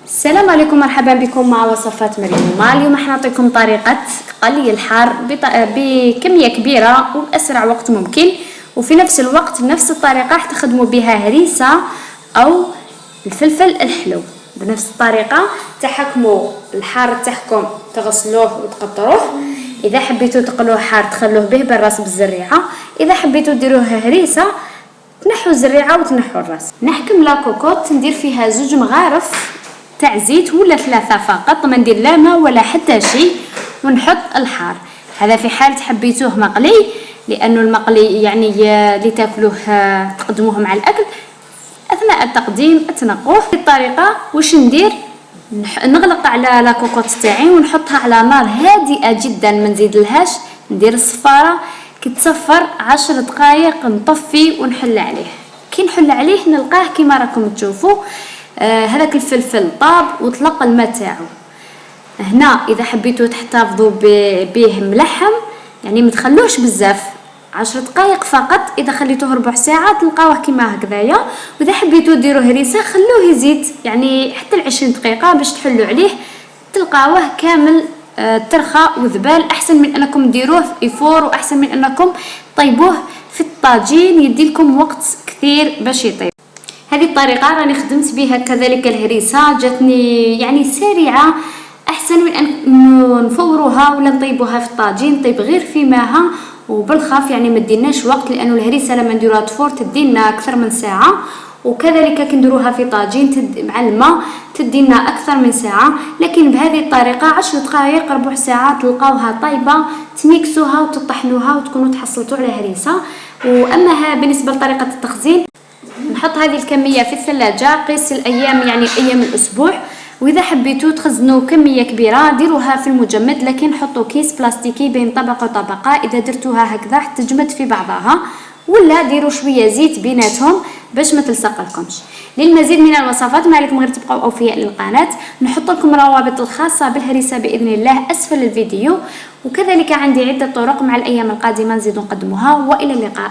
السلام عليكم، مرحبا بكم مع وصفات مريم. اليوم حنعطيكم طريقة قلي الحار بكمية كبيرة وبأسرع وقت ممكن، وفي نفس الوقت بنفس الطريقة راح تخدموا بها هريسة أو الفلفل الحلو. بنفس الطريقة تحكموا الحار تاعكم، تغسلوه وتقطروه. إذا حبيتوا تقلوه حار تخلوه به بالراس بالزريعة، إذا حبيتوا ديروه هريسة تنحوا الزريعة وتنحوا الراس. نحكم لا كوكوط ندير فيها 2 مغارف تاع زيت ولا 3 فقط، ما ندير لا ماء ولا حتى شيء، ونحط الحار. هذا في حال حبيتوه مقلي، لانه المقلي يعني اللي تاكلوه تقدموه مع الاكل. اثناء التقديم تنقوه. بالطريقه واش ندير، نغلق على لا كوكوط تاعي ونحطها على نار هادئه جدا، ما نزيدلهاش. ندير الصفاره كي تصفر 10 دقائق نطفي ونحل عليه. كي نحل عليه نلقاه كيما راكم تشوفوا هذاك الفلفل طاب وطلق الماء تاعو. هنا اذا حبيتوا تحتفظوا به ملحم، يعني ما تخلوش بزاف، 10 دقائق فقط. اذا خليتوه ربع ساعه تلقاوه كيما هكذايا. واذا حبيتوا ديروا هريسه خلوه يزيد يعني حتى 20 دقيقه باش تحلوا عليه، تلقاوه كامل ترخى وذبال. احسن من انكم ديروه في فور، واحسن من انكم طيبوه في الطاجين، يديلكم وقت كثير باش يطيب. هذه الطريقه راني خدمت بها كذلك الهريسه، جاتني يعني سريعه، احسن من ان نفوروها ولا نطيبوها في الطاجين. طيب غير في ماها وبالخف، يعني ما ديناش وقت، لانه الهريسه لما نديروها تفور تدينا اكثر من ساعه، وكذلك كنديروها في طاجين مع الماء تدينا اكثر من ساعه. لكن بهذه الطريقه 10 دقائق ربع ساعه تلقاوها طيبه، تميكسوها وتطحنوها وتكونوا تحصلتوا على هريسه. واما بالنسبه لطريقه التخزين، نحط هذه الكميه في الثلاجه قيس الايام، يعني ايام الاسبوع. واذا حبيتوا تخزنوا كميه كبيره ديروها في المجمد، لكن حطوا كيس بلاستيكي بين طبقه وطبقه. اذا درتوها هكذا تجمد في بعضها، ولا ديروا شويه زيت بيناتهم باش ما تلصق لكمش. للمزيد من الوصفات ما عليكم غير تبقوا اوفياء للقناه. نحط لكم روابط الخاصه بالهريسه باذن الله اسفل الفيديو، وكذلك عندي عده طرق مع الايام القادمه نزيد نقدمها. والى اللقاء.